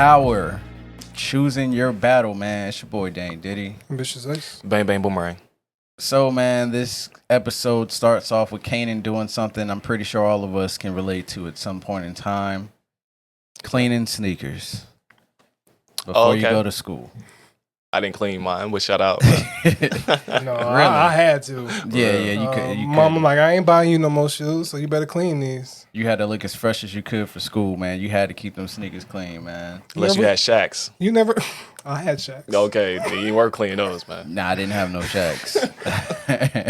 Power. Choosing your battle, man. It's your boy Dane Diddy. Ambitious Ace. Bang bang boomerang. So, man, this episode starts off with Kanan doing something I'm pretty sure all of us can relate to at some point in time. Cleaning sneakers before you go to school. I didn't clean mine, but shout out. No, Really? I had to. Yeah, you could. Mom, I'm like, I ain't buying you no more shoes, so you better clean these. You had to look as fresh as you could for school, man. You had to keep them sneakers clean, man. Unless you had Shaqs. You never. I had Shaqs. Okay, you weren't cleaning those, man. Nah, I didn't have no Shaqs.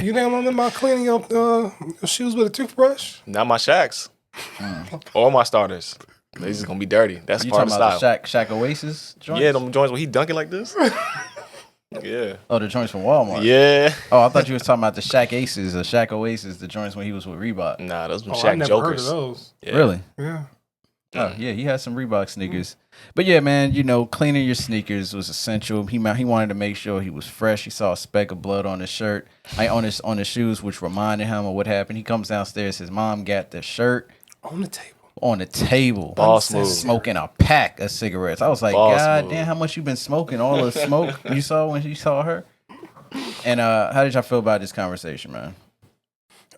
You didn't know about cleaning your shoes with a toothbrush? Not my Shaqs. Or my starters. They just gonna be dirty. That's You part talking of the about style. the Shaq Oasis joints? Yeah, them joints where he dunking like this. Yeah. Oh, the joints from Walmart. Yeah. Oh, I thought you was talking about the Shaq Aces or Shaq Oasis, the joints when he was with Reebok. Nah, those were I Shaq never jokers. heard of those. Yeah. Really? Yeah. Oh, yeah, he had some Reebok sneakers. But yeah, man, you know, cleaning your sneakers was essential. He wanted to make sure he was fresh. He saw a speck of blood on his shirt, on his shoes, which reminded him of what happened. He comes downstairs. His mom got the shirt On the table. on the table, Boss move. smoking a pack of cigarettes. I was like, Boss God move. damn, how much you been smoking? All the smoke you saw when you saw her. And how did y'all feel about this conversation, man?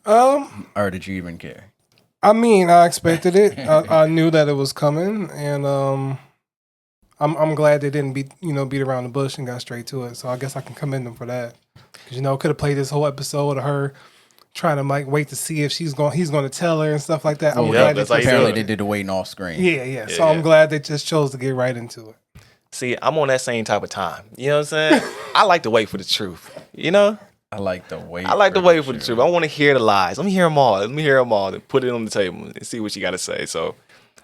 Or did you even care? I mean, I expected it. I knew that it was coming, and I'm glad they didn't beat around the bush and got straight to it. So I guess I can commend them for that. Because could have played this whole episode of her trying to wait to see if he's going to tell her and stuff like that. I'm glad that's how you do Apparently it. they did the waiting off screen. Yeah. So I'm glad they just chose to get right into it. See, I'm on that same type of time. You know what I'm saying? I like to wait for the truth. You know? I like the wait. I like to wait for the truth. I want to hear the lies. Let me hear them all. And put it on the table and see what you got to say. So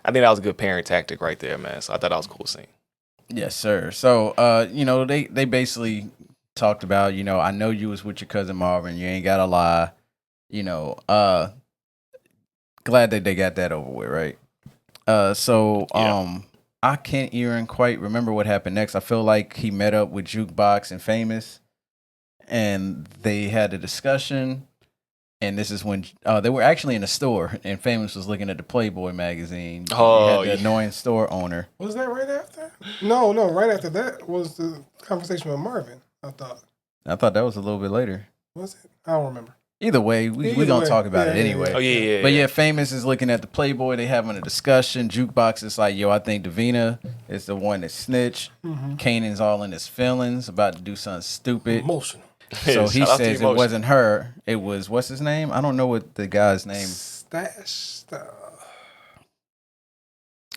I think that was a good parent tactic right there, man. So I thought that was a cool scene. Yes, sir. So, they basically talked about, I know you was with your cousin Marvin. You ain't got to lie. Glad that they got that over with, right? I can't even quite remember what happened next. I feel like he met up with Jukebox and Famous, and they had a discussion. And this is when they were actually in a store, and Famous was looking at the Playboy magazine. Oh, he had the annoying store owner. Was that right after? No. Right after that was the conversation with Marvin, I thought. I thought that was a little bit later. Was it? I don't remember. Either way, we going to talk about it anyway. Oh, yeah. But yeah, Famous is looking at the Playboy. They having a discussion. Jukebox is like, yo, I think Davina is the one that snitched. Kanan's all in his feelings, about to do something stupid. Emotional. So he Shout out to says it emotion. wasn't her. It was, what's his name? I don't know what the guy's name. Stash.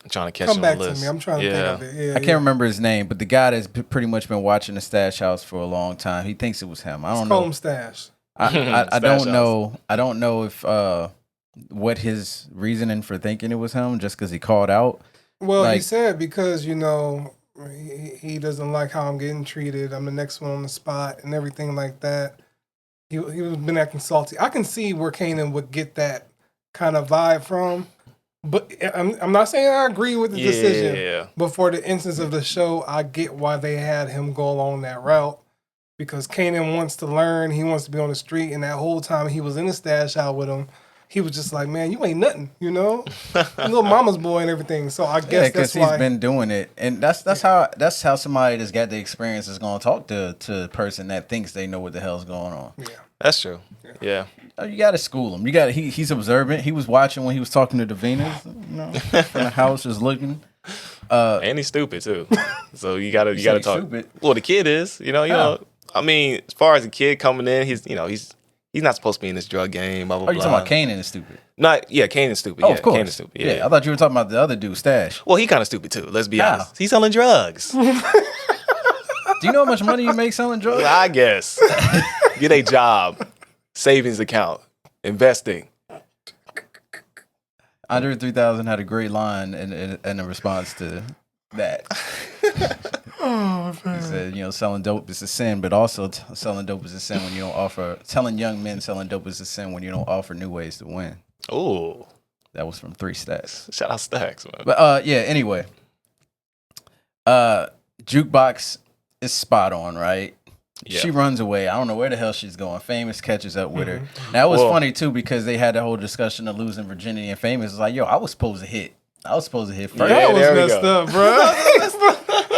I'm trying to catch Come on back the to list. me. I'm trying to think of it. Yeah, I can't remember his name, but the guy that's pretty much been watching the Stash House for a long time. He thinks it was him. I don't Call know. him Stash. I Stash don't House. know. I don't know if what his reasoning for thinking it was him, just because he called out. Well, he Like- said because he doesn't like how I'm getting treated. I'm the next one on the spot and everything like that. He was been acting salty. I can see where Kanan would get that kind of vibe from, but I'm not saying I agree with the decision. Yeah. But for the instance of the show, I get why they had him go along that route. Because Kanan wants to learn, he wants to be on the street, and that whole time he was in the stash out with him, he was just like, "Man, you ain't nothing, little mama's boy and everything." So I guess because that's why he's been doing it, and that's how somebody that's got the experience is going to talk to a person that thinks they know what the hell's going on. Yeah. That's true. Yeah. You got to school him. He's observant. He was watching when he was talking to Davina, from the house, just looking. And he's stupid too. So you gotta said talk. he's stupid? Well, the kid is, you know. I mean, as far as the kid coming in, he's not supposed to be in this drug game. Blah blah Are you blah. talking about Kanan is stupid? Kanan's stupid. Oh, yeah, of course. Kanan's stupid. Yeah. I thought you were talking about the other dude, Stash. Well, he kind of stupid too. Let's be How? honest. He's selling drugs. Do you know how much money you make selling drugs? I guess. Get a job, savings account, investing. Andre 3000 had a great line in a response to that. Oh, He said, selling dope is a sin, but also selling dope is a sin when you don't offer. Telling young men selling dope is a sin when you don't offer new ways to win. Ooh, That was from 3 Stats. shout out Stacks, man. But anyway, Jukebox is spot on, right? Yeah. She runs away. I don't know where the hell she's going. Famous catches up with her. Now, it was Well- funny, too, because they had the whole discussion of losing virginity, and Famous was like, yo, I was supposed to hit I was supposed to hit first. Yeah, That was there we messed go. up, bro.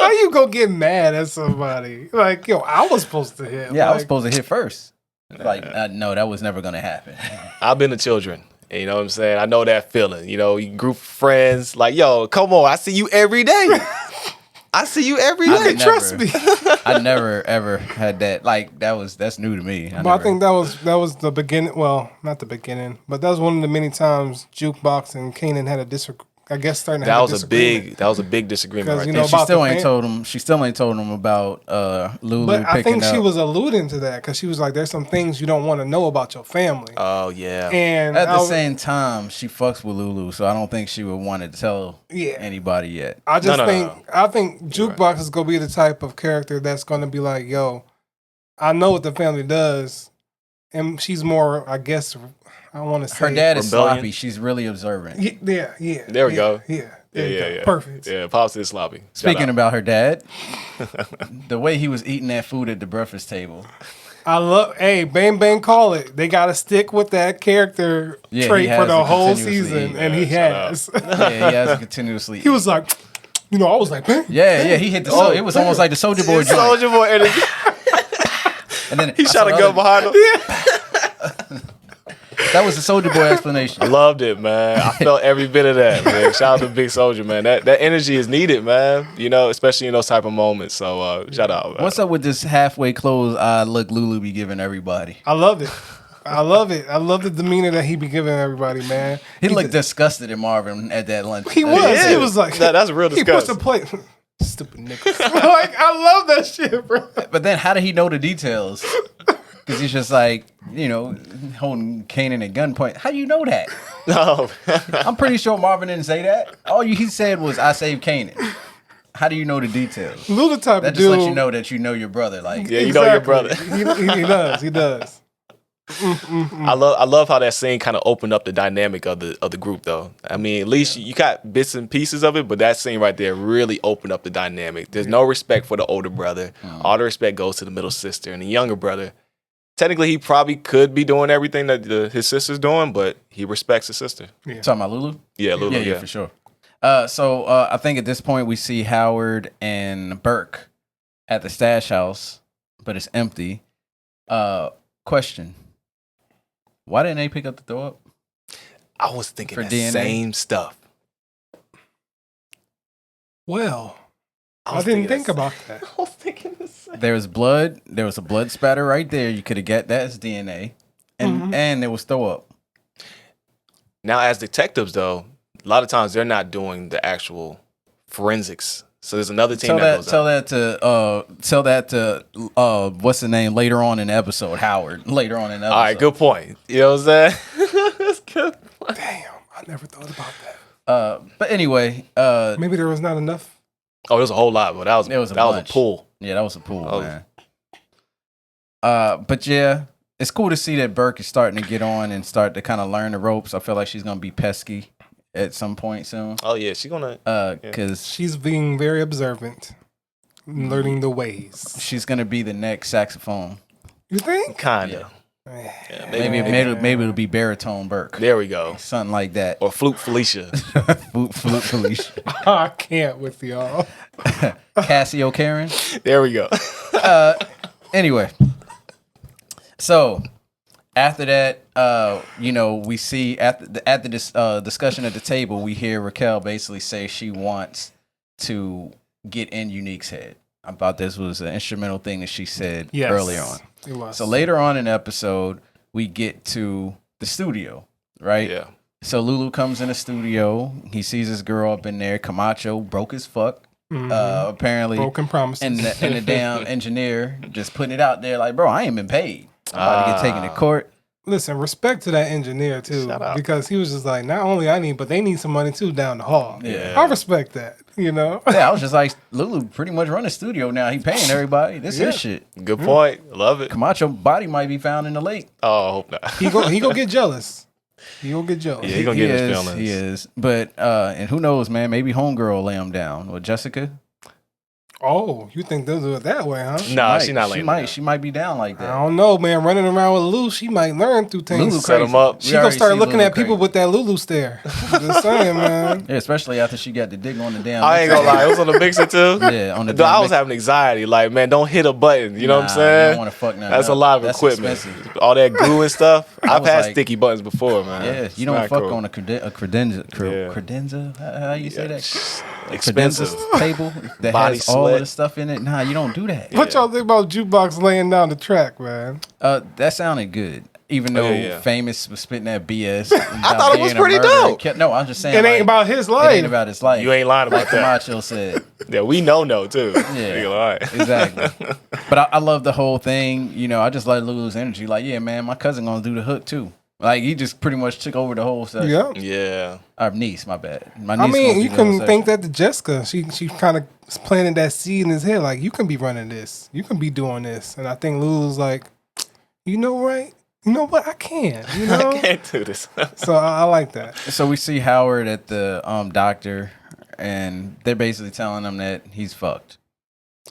How you gonna get mad at somebody? Like, yo, I was supposed to hit. Yeah, I like, was supposed to hit first. Like, no, that was never gonna happen. I've been to children. And you know what I'm saying? I know that feeling. You know, you group of friends, like, yo, come on, I see you every day. I see you every I day. didn't trust me. I never ever had that. Like, that's new to me. But I think that was the beginning. Well, not the beginning, but that was one of the many times Jukebox and Kanan had a disagreement. I guess starting to That have was a a disagreement. big disagreement 'Cause, right you there. know, and she about still the ain't fan- told him. She still ain't told him about Lulu But I picking think up. she was alluding to that because she was like, "There's some things you don't want to know about your family." Oh yeah. And At I the was- same time, she fucks with Lulu, so I don't think she would want to tell Yeah. anybody yet. I just No. I think Jukebox is gonna be the type of character that's gonna be like, "Yo, I know what the family does," and she's more, I guess, I want to say Her dad is Rebellion. sloppy. She's really observant. Yeah. There we go. Yeah. There you go. Yeah. Perfect. Yeah, Pops is sloppy. Shout Speaking out. about her dad, the way he was eating that food at the breakfast table. I love. Hey, bang bang, call it. They got to stick with that character Yeah, trait he for has the to whole continuously season, eat. and he shout has. Yeah, he has to continuously. He was like, I was like, bang. Yeah, he hit the. It was almost like the Soldier Boy joint. Soldier Boy energy. And then He I shot saw a the gun other- behind him. That was the Soldier Boy explanation. Loved it, man. I felt every bit of that, man. Shout out to Big Soldier, man. That energy is needed, man. You know, especially in those type of moments. So shout out, man. What's up with this halfway closed eye look Lulu be giving everybody? I love it. I love it. I love the demeanor that he be giving everybody, man. He looked disgusted at Marvin at that lunch. He was. Yeah. He was like, That's real He pushed disgust. the plate. Stupid niggas. Like, I love that shit, bro. But then how did he know the details? Because he's just like, holding Kanan at gunpoint. How do you know that? No. I'm pretty sure Marvin didn't say that. All he said was, I saved Kanan. How do you know the details? Lou the type That of just dude. lets you know that you know your brother. Like, Yeah, you know your brother. He does. He does. I love how that scene kind of opened up the dynamic of the group, though. I mean, at least you got bits and pieces of it, but that scene right there really opened up the dynamic. There's no respect for the older brother. All the respect goes to the middle sister and the younger brother. Technically, he probably could be doing everything that his sister's doing, but he respects his sister. talking about Lulu? Yeah, Lulu. Yeah, for sure. So I think at this point we see Howard and Burke at the stash house, but it's empty. Question: why didn't they pick up the throw up? I was thinking For that DNA? same stuff. Well, I was didn't thinking think about that. I was thinking the same. There was blood. There was a blood spatter right there. You could have got that as DNA, and there was throw up. Now, as detectives, though, a lot of times they're not doing the actual forensics. So there's another team that goes Tell out. that to what's the name later on in the episode, Howard. Later on in the episode. All right, good point. You know what I'm saying? That's good. Damn, I never thought about that. But anyway, Maybe there was not enough. Oh, there's a whole lot, but that was There was a that was a bunch. pull. yeah, that was a pool, Oh. man. But yeah, it's cool to see that Burke is starting to get on and start to kind of learn the ropes. I feel like she's gonna be pesky at some point soon. Oh yeah, she's gonna. Because She's being very observant, learning the ways. she's gonna be the next saxophone. You think? Kinda. Yeah, Maybe it'll be baritone Burke, There we go. something like that. Or Flute Felicia. Flute Felicia, I can't with y'all. Cassie O'Karen. There we go. Anyway, so after that, we see after this discussion at the table, we hear Raquel basically say she wants to get in Unique's head. I thought this was an instrumental thing that she said Yes, earlier on. It was. So later on in the episode, we get to the studio, right? Yeah. So Lulu comes in the studio. He sees this girl up in there. Camacho broke as fuck. Apparently, Broken promises. and the damn engineer just putting it out there like, bro, I ain't been paid. I'm about to get taken to court. Listen, respect to that engineer too, Shout out. because he was just like, not only I need, but they need some money too down the hall. Yeah. I respect that. You know. Yeah, I was just like, Lulu pretty much run the studio now. He paying everybody. This is shit. Good point. Love it. Camacho body might be found in the lake. Oh, I hope not. He go get jealous. He gonna get jealous. Yeah, he gonna get his is, feelings. He is. But and who knows, man? Maybe homegirl will lay him down. Or Jessica. Oh, you think they'll do it that way, huh? Nah, she's not laying. She might be down like that. I don't know, man. Running around with Lulu, she might learn through things. Lulu Set them up. She gonna start looking at people with that Lulu stare. Just saying, man. Yeah, especially after she got the dick on the damn. I ain't gonna lie, it was on the mixer too. Yeah, on the. I was having anxiety. Like, man, don't hit a button. You know what I'm saying? You don't want to fuck nothing. That's a lot of equipment. Expensive. All that glue and stuff. I've had like, sticky buttons before, man. Yeah, you don't fuck on a credenza. Credenza? How you say that? Expensive table that body has all sweat. of the stuff in it. Nah, you don't do that. What y'all think about Jukebox laying down the track, man? That sounded good. Even though yeah. Famous was spitting that BS. I thought it was pretty dope. No, I'm just saying. It ain't about his life. It ain't about his life. You ain't lying about like that. Camacho said. Yeah, we know too. Yeah, All right. exactly. But I love the whole thing. You know, I just let Lulu's energy. Like, yeah, man, my cousin gonna do the hook too. Like, he just pretty much took over the whole session. Yeah. Yeah. Our niece, my bad. My niece. I mean, you gonna do the can whole think session. that to Jessica. She kind of planted that seed in his head. Like, you can be running this. You can be doing this. And I think Lulu's like, you know, right? You know what? I can. You know, I can't do this. so I like that. So we see Howard at the doctor, and they're basically telling him that he's fucked.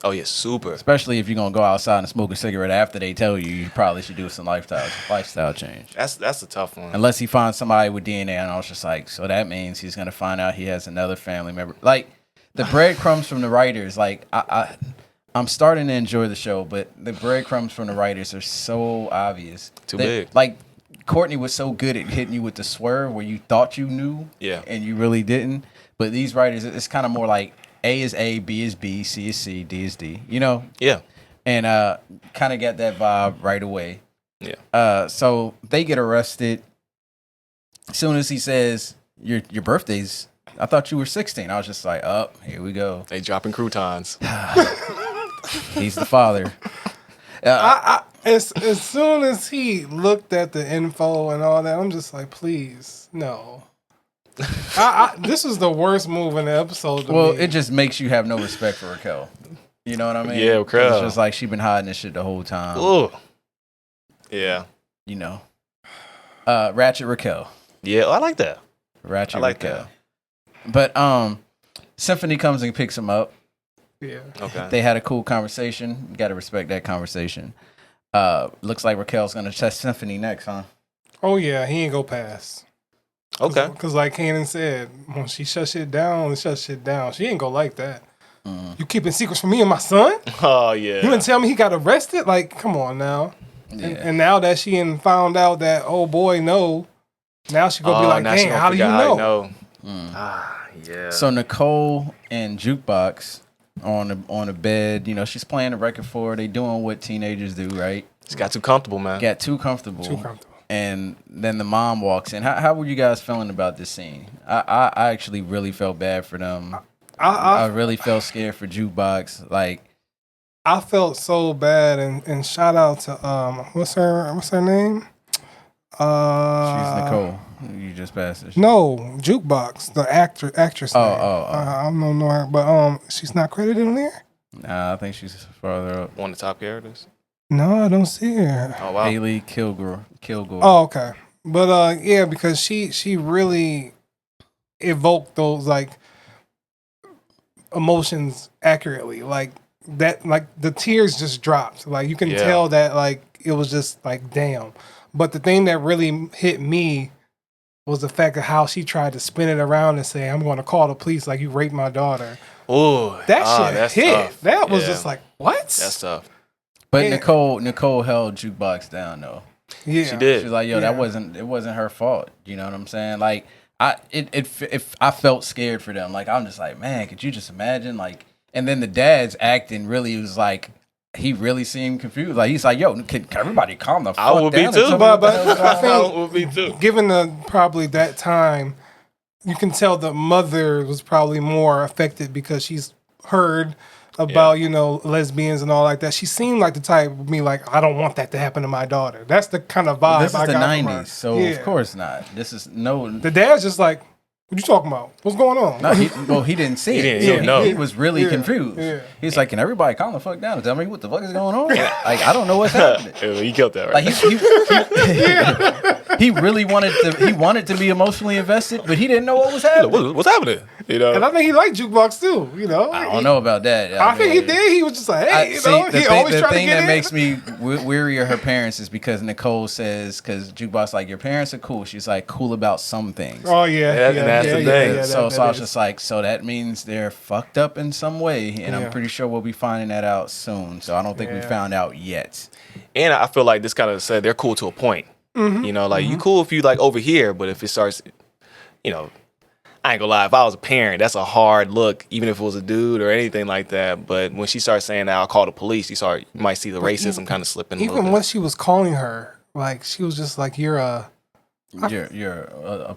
Oh yeah, super. Especially if you're gonna go outside and smoke a cigarette after they tell you, you probably should do some lifestyle change. That's a tough one. Unless he finds somebody with DNA, and I was just like, so that means he's gonna find out he has another family member. Like the breadcrumbs from the writers, like I'm starting to enjoy the show, but the breadcrumbs from the writers are so obvious. Too big. Like Courtney was so good at hitting you with the swerve where you thought you knew, and you really didn't. But these writers, it's kind of more like A is A, B is B, C is C, D is D. You know? Yeah. And kind of got that vibe right away. Yeah. So they get arrested. As soon as he says, your birthday's, I thought you were 16. I was just like, here we go. They dropping croutons. He's the father. As soon as he looked at the info and all that, I'm just like, please, no. This is the worst move in the episode. Well, it just makes you have no respect for Raquel. You know what I mean? Yeah, Raquel. It's just like she been hiding this shit the whole time. Ooh. Yeah. You know. Ratchet Raquel. Yeah, I like that. Ratchet I like Raquel. But Symphony comes and picks him up. Yeah. Okay. They had a cool conversation. You got to respect that conversation. Looks like Raquel's gonna test Symphony next, huh? Oh yeah, he ain't go past. Okay. Because like Kanan said, when she shut shit down, she ain't go like that. You keeping secrets from me and my son? Oh yeah. You didn't tell me he got arrested? Like, come on now. Yeah. And now that she found out that, oh boy, no. Now she gonna be like, now she dang, gonna how do you figure out know? Yeah. So Nicole and Jukebox on the bed, you know, she's playing the record for her. They doing what teenagers do, right? She got too comfortable, man. Got too comfortable. Too comfortable. And then the mom walks in. How were you guys feeling about this scene? I actually really felt bad for them. I really felt scared for Jukebox. Like, I felt so bad, and shout out to what's her name? she's Nicole. You just passed it. No, Jukebox, the actress. Oh, name. oh. I don't know her, but she's not credited in there. Nah, I think she's farther up. One of the top characters. No, I don't see her. Oh wow. Haley Kilgore. Oh, okay. But yeah, because she really evoked those like emotions accurately. Like that, like the tears just dropped. Like you can tell that like it was just like damn. But the thing that really hit me was the fact of how she tried to spin it around and say, I'm gonna call the police like you raped my daughter. Ooh. That shit that's hit. tough. That was Yeah. just like, what? That's tough. But Yeah. Nicole held Jukebox down though. Yeah. She did. She's like, yo, it wasn't her fault. You know what I'm saying? Like, I felt scared for them. Like, I'm just like, man, could you just imagine? Like, and then the dad's acting really was like, he really seemed confused. Like, he's like, yo, can everybody calm the fuck I would be down? too. But I I think would be too. given the probably that time, you can tell the mother was probably more affected because she's heard about lesbians and all like that. She seemed like the type of me like, I don't want that to happen to my daughter. That's the kind of vibe This is I the got from her. 90s, so Yeah. of course not. This is no. The dad's just like, what you talking about? What's going on? No, he didn't see it. didn't So know. he was really Yeah. confused. Yeah. He's like, can everybody calm the fuck down and tell me what the fuck is going on? Like, I don't know what's happening. Yeah, you killed that, Like right? he really wanted to be emotionally invested, but he didn't know what was happening. What's happening? You know, And I think he liked jukebox too. You know, I don't know about that. I think he did. He was just like, hey, he always tried to get in. The thing that makes me weary of her parents is because Nicole says, because Jukebox like, your parents are cool. She's like, cool about some things. Oh yeah, that's the thing. So I was just like, so that means they're fucked up in some way, and I'm pretty sure we'll be finding that out soon. So I don't think we found out yet. And I feel like this kind of said they're cool to a point. You know, like you cool if you like over here, but if it starts, you know, I ain't gonna lie, if I was a parent, that's a hard look, even if it was a dude or anything like that. But when she starts saying that, I'll call the police, you might see the racism kind of slipping. Even when she was calling her, like she was just like, you're a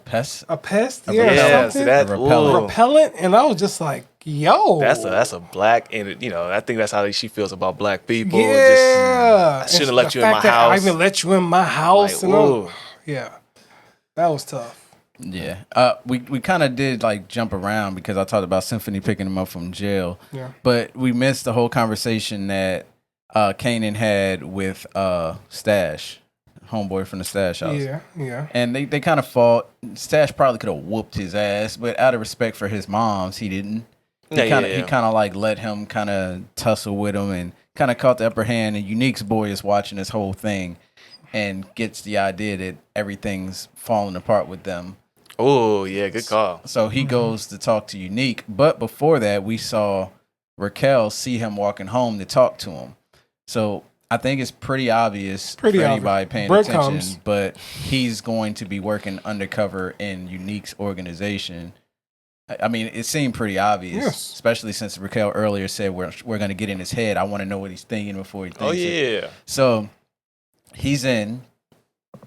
pest. A pest? Yeah, something. that Repellent. And I was just like, yo. That's a black, and you know, I think that's how she feels about black people. Yeah. I shouldn't have let you in my house. I even let you in my house. Like, and yeah. That was tough. Yeah. We kind of did like jump around because I talked about Symphony picking him up from jail. Yeah. But we missed the whole conversation that Kanan had with Stash, homeboy from the Stash house. Yeah. And they kind of fought. Stash probably could have whooped his ass, but out of respect for his moms, he didn't. He kind of like let him kind of tussle with him and kind of caught the upper hand. And Unique's boy is watching this whole thing and gets the idea that everything's falling apart with them. Oh, yeah, good call. So he goes to talk to Unique. But before that, we saw Raquel see him walking home to talk to him. So I think it's pretty obvious for anybody paying attention. But he's going to be working undercover in Unique's organization. I mean, it seemed pretty obvious, especially since Raquel earlier said we're going to get in his head. I want to know what he's thinking before he thinks it. So he's in,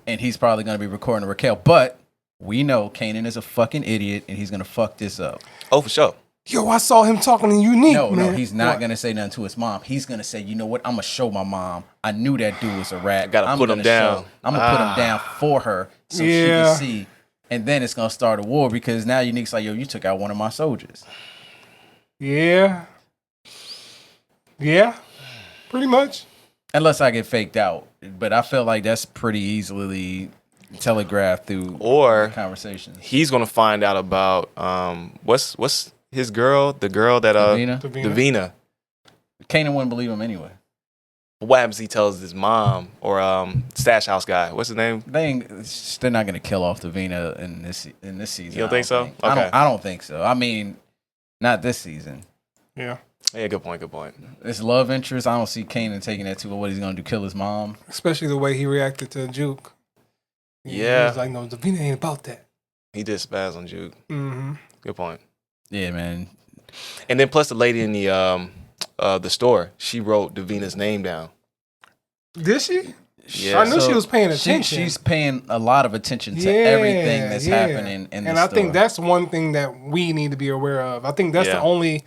and he's probably going to be recording Raquel. But we know Kanan is a fucking idiot, and he's going to fuck this up. Oh, for sure. Yo, I saw him talking to Unique, man. No, he's not going to say nothing to his mom. He's going to say, you know what? I'm going to show my mom. I knew that dude was a rat. Got to put him down. I'm going to put him down for her so she can see. And then it's going to start a war because now Unique's like, yo, you took out one of my soldiers. Yeah. Yeah. Pretty much. Unless I get faked out. But I feel like that's pretty easily telegraphed through conversations. He's gonna find out about what's his girl, the girl that Davina. Kanan wouldn't believe him anyway. What happens? He tells his mom or Stash House guy. What's his name? They're not gonna kill off Davina in this season. You don't think so? Okay. I don't think so. I mean, not this season. Yeah. Yeah, good point. It's love interest. I don't see Kanan taking that to what he's gonna do, kill his mom. Especially the way he reacted to Juke. Yeah. He was like, no, Davina ain't about that. He did spaz on Juke. Mm-hmm. Good point. Yeah, man. And then plus the lady in the store, she wrote Davina's name down. Did she? Yeah. I knew she was paying attention. She's paying a lot of attention to everything that's happening in the store. And I think that's one thing that we need to be aware of. I think that's the only...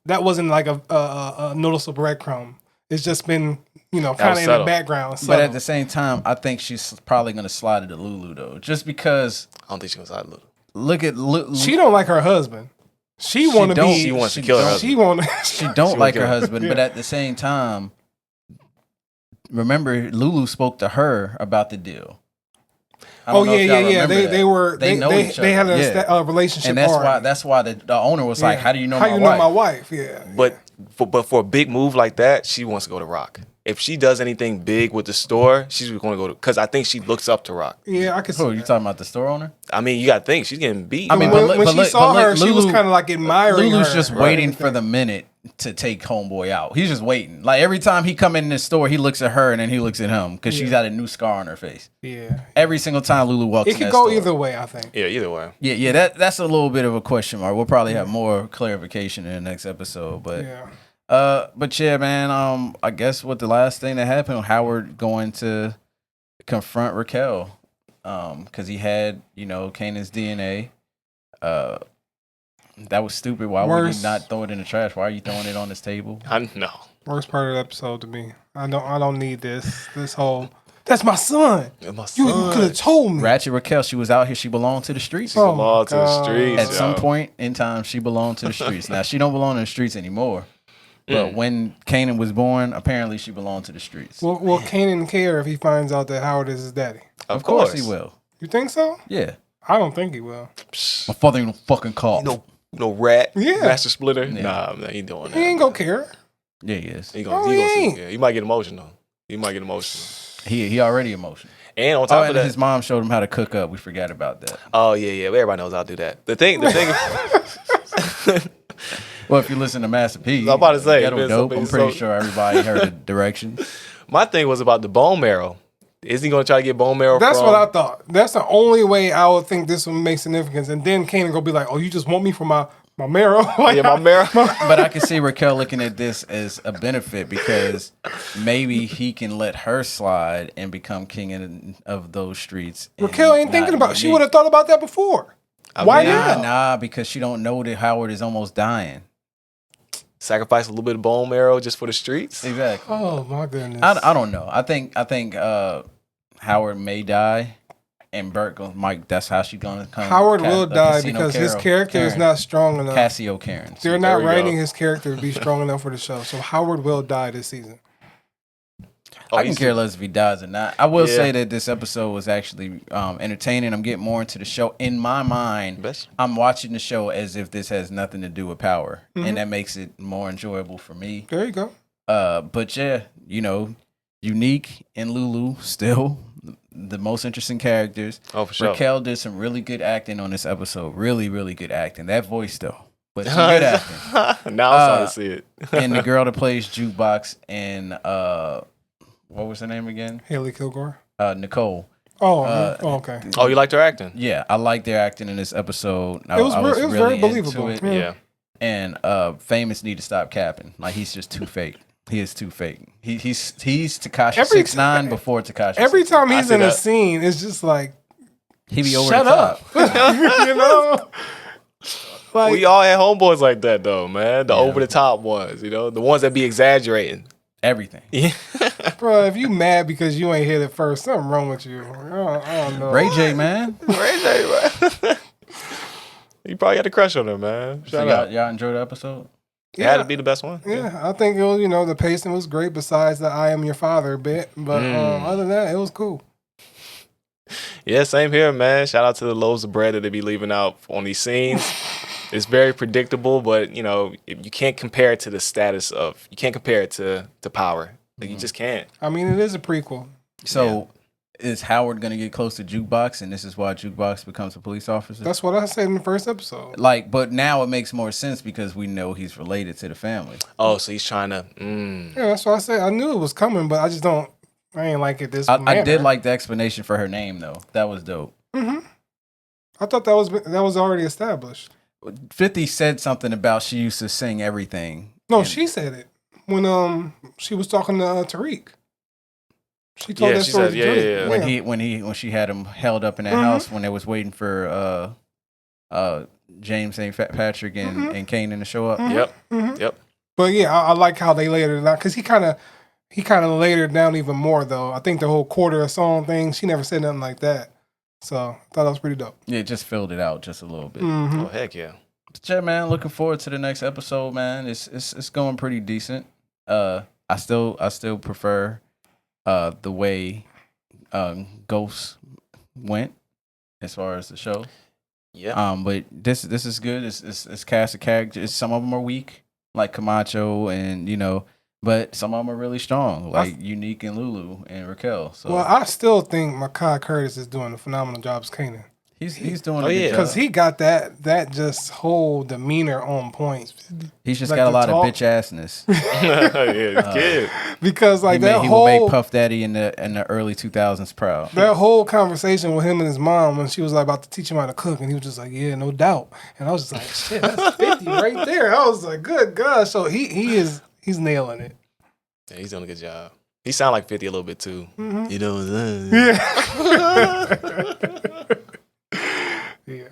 That wasn't like a noticeable breadcrumb. It's just been, kind of in the background. But at the same time, I think she's probably going to slide it to Lulu, though. Just because... I don't think she's going to slide Lulu. Look at Lulu. She don't like her husband. She wants to kill her husband. She don't like her husband, but at the same time, remember, Lulu spoke to her about the deal. Oh yeah. They know each other. They had a relationship, and that's why the owner was like, "How do you know my wife?" How you know my wife? Yeah. But for a big move like that, she wants to go to Rock. If she does anything big with the store, she's going to go to, because I think she looks up to Rock. Yeah, I can see. Oh, you talking about the store owner? I mean, you got to think she's getting beat. I mean, when she saw her, she was kind of like admiring Lulu's her. just waiting for the minute to take homeboy out. He's just waiting. Like every time he come in the store, he looks at her and then he looks at him because she's got a new scar on her face. Yeah. Every single time Lulu walks in it could that go store. either way, I think. Yeah, either way. Yeah, that's a little bit of a question mark. We'll probably have more clarification in the next episode, but but yeah, man. I guess what the last thing that happened, Howard going to confront Raquel, because he had Kanan's DNA. That was stupid. Why would you not throw it in the trash? Why are you throwing it on this table? I know. Worst part of the episode to me. I don't need this. This whole. That's my son. That's my son. You could have told me. Ratchet Raquel, she was out here. She belonged to the streets. She belonged to the streets. At some point in time, she belonged to the streets. Now she don't belong to the streets anymore. But when Kanan was born, apparently she belonged to the streets. Will Kanan care if he finds out that Howard is his daddy? Of course he will. You think so? Yeah. I don't think he will. My father ain't no fucking cop. No rat. Yeah. Master Splitter. Yeah. Nah, man, he doing that. He ain't gonna care. Yeah, he is. He No, gonna he ain't. yeah. He might get emotional. He might get emotional. He already emotional. And on top of and that, his mom showed him how to cook up. We forgot about that. oh yeah. Everybody knows I'll do that. The thing. Well, if you listen to Master P, I'm about to say, Ghetto man, Dope, I'm pretty so- sure everybody heard the directions. My thing was about the bone marrow. Is he gonna try to get bone marrow? That's from, what I thought. That's the only way I would think this would make significance. And then Kanan gonna be like, "Oh, you just want me for my marrow?" Like, Yeah, my marrow. But I can see Raquel looking at this as a benefit because maybe he can let her slide and become king of those streets. and Raquel ain't not thinking about. She Unique. would have thought about that before. Why not? Nah, because she don't know that Howard is almost dying. Sacrifice a little bit of bone marrow just for the streets. Exactly. Oh my goodness. I don't know. I think Howard may die, and Bert goes, Mike. That's how she's gonna come. Howard will die Casino because his Carol- character is Karen. not strong enough. Cassio Karen. They're not There we writing go. his character to be strong enough for the show. So Howard will die this season. I can he's- care less if he dies or not. I will Yeah. say that this episode was actually entertaining. I'm getting more into the show. In my mind, Best. I'm watching the show as if this has nothing to do with power, Mm-hmm. and that makes it more enjoyable for me. There you go. But yeah, Unique and Lulu still the most interesting characters. Oh, for sure. Raquel did some really good acting on this episode. Really, really good acting. That voice though, but some good acting. Now I'm starting to see it. And the girl that plays Jukebox and what was her name again? Haley Kilgore. Nicole. Oh, okay. Oh, you liked her acting? Yeah, I like their acting in this episode. It was very believable. Into it. Yeah. And Famous need to stop capping. Like he's just too fake. He is too fake. He's Tekashi 6ix9ine before Tekashi. Every 6ix9ine. time he's see in a that. scene, it's just like, He be over shut the top. up. You know? Like, We all had homeboys like that though, man. The over the top ones, the ones that be exaggerating. Everything. Yeah. bro, if you mad because you ain't hit it first, something wrong with you. I don't know. Ray J, man. Ray J, man. You probably had a crush on her, man. So Shout out. y'all enjoyed the episode? It had to be the best one. Yeah, I think it was, the pacing was great besides the I am your father bit. But other than that, it was cool. Yeah, same here, man. Shout out to the loaves of bread that they be leaving out on these scenes. It's very predictable, but you can't compare it to the status of. You can't compare it to power. Like, you just can't. I mean, it is a prequel. So is Howard gonna get close to Jukebox, and this is why Jukebox becomes a police officer? That's what I said in the first episode. But now it makes more sense because we know he's related to the family. Oh, so he's trying to. Yeah, that's what I said. I knew it was coming, but I just don't. I ain't like it this. I did like the explanation for her name though. That was dope. I thought that was already established. 50 said something about she used to sing everything. No, And- she said it when she was talking to Tariq. She told Yeah, that she story said, to yeah, Tariq. yeah. when she had him held up in that house when they was waiting for James St. Patrick and Kanan to show up. Yep. But yeah, I like how they layered it out because he kind of layered it down even more though. I think the whole quarter of song thing, she never said nothing like that. So I thought that was pretty dope. Yeah, it just filled it out just a little bit. Mm-hmm. Oh, heck yeah. But yeah, man, looking forward to the next episode, man. It's going pretty decent. I still prefer the way Ghosts went as far as the show. Yeah. But this is good. It's cast of characters. Some of them are weak, like Camacho, and but some of them are really strong, like Unique and Lulu and Raquel. So Well, I still think Makai Curtis is doing a phenomenal job as Kanan. he's doing Oh, a good yeah. job. Because he got that just whole demeanor on point. He's just like got a the lot talk. of bitch assness. Yeah, kid. Because like he that will whole make Puff Daddy in the early 2000s proud. that whole conversation with him and his mom when she was like about to teach him how to cook, and he was just like, "Yeah, no doubt." And I was just like, "Shit, that's 50 right there." I was like, "Good God!" So he's nailing it. Yeah, he's doing a good job. He sound like 50 a little bit too. Mm-hmm. You know what I'm saying? Yeah. Yeah.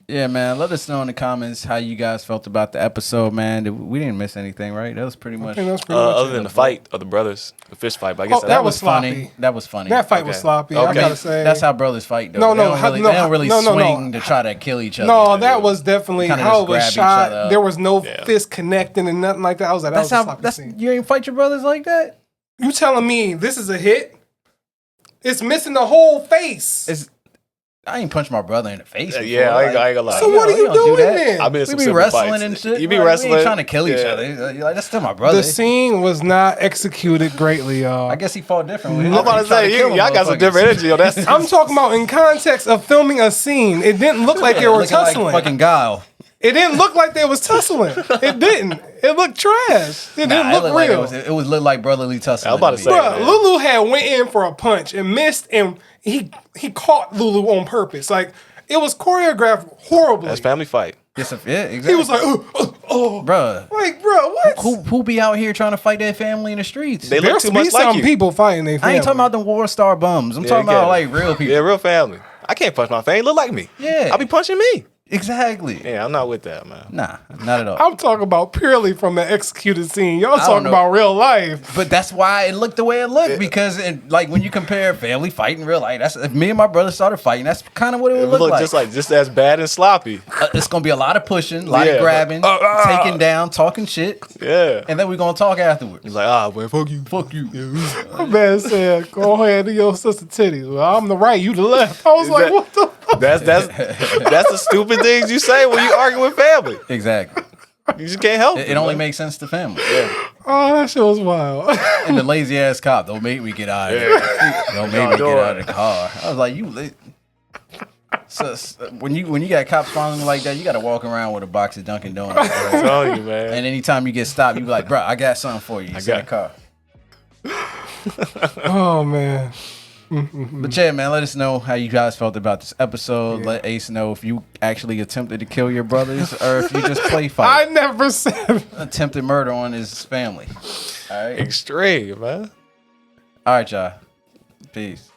Yeah, man. Let us know in the comments how you guys felt about the episode, man. We didn't miss anything, right? That was pretty I much. think that's pretty much Other it. than the fight of the brothers, the fist fight. But I guess Oh, That was sloppy. funny. That was funny. That fight was Okay. sloppy. I Okay. gotta say. That's how brothers fight, though. No, they no, don't really, no, they don't really no, no, no. swing to try to kill each other. No, that was definitely Kinda how just it was grab each shot. other up. There was no Yeah. fist connecting and nothing like that. I was like, that was a sloppy scene. You ain't fight your brothers like that. You telling me this is a hit? It's missing the whole face. I ain't punch my brother in the face. Before. Yeah, I ain't gonna lie. So what are you doing then? I've been in We some be simple wrestling fights. and shit. You be Like, wrestling. We ain't trying to kill each other. Like, that's still my brother. The scene was not executed greatly, y'all. I guess he fought different. With I'm about to say, y'all got some different energy on that. I'm talking about in context of filming a scene. It didn't look like they were tussling. Like fucking Guile. It didn't look like they was tussling. It didn't. It looked trash. It didn't look real. Like it was look like brotherly tussling. I was about to say, Bruh, Lulu had went in for a punch and missed, and he caught Lulu on purpose. Like, it was choreographed horribly. that's family fight. Yes, exactly. He was like, oh. Bruh. Like, bro, what? Who be out here trying to fight their family in the streets? They look There's too much like some you. people fighting their family. I ain't talking about them war star bums. I'm talking about like real people. Yeah, real family. I can't punch my family. Look like me. Yeah. I'll be punching me. Exactly. Yeah, I'm not with that, man. Nah, not at all. I'm talking about purely from the executed scene. Y'all don't talking know. about real life. But that's why it looked the way it looked, because like when you compare family fight in real life, that's if me and my brother started fighting, that's kind of what it would look like. Just as bad and sloppy. It's gonna be a lot of pushing, a lot of grabbing, taking down, talking shit, Yeah. and then we're gonna talk afterwards. He's like, well, fuck you. Fuck you. My man said, go ahead to your sister titties. Well, I'm the right, you the left. I was like, that- what the fuck? That's the stupid things you say when you argue with family. Exactly. You just can't help it. It only makes sense to family. Yeah. Oh, that shit was wild. And the lazy ass cop, don't make me get out of here. Don't make me get out of the car. I was like, So when you got cops following me like that, you got to walk around with a box of Dunkin' Donuts. I'm telling you, man. And anytime you get stopped, you be like, bro, I got something for you. It's in the car. Oh, man. But yeah, man, let us know how you guys felt about this episode. Let Ace know if you actually attempted to kill your brothers or if you just play fight. I never said. Attempted murder on his family. All right. Extreme, man. All right, y'all. Peace.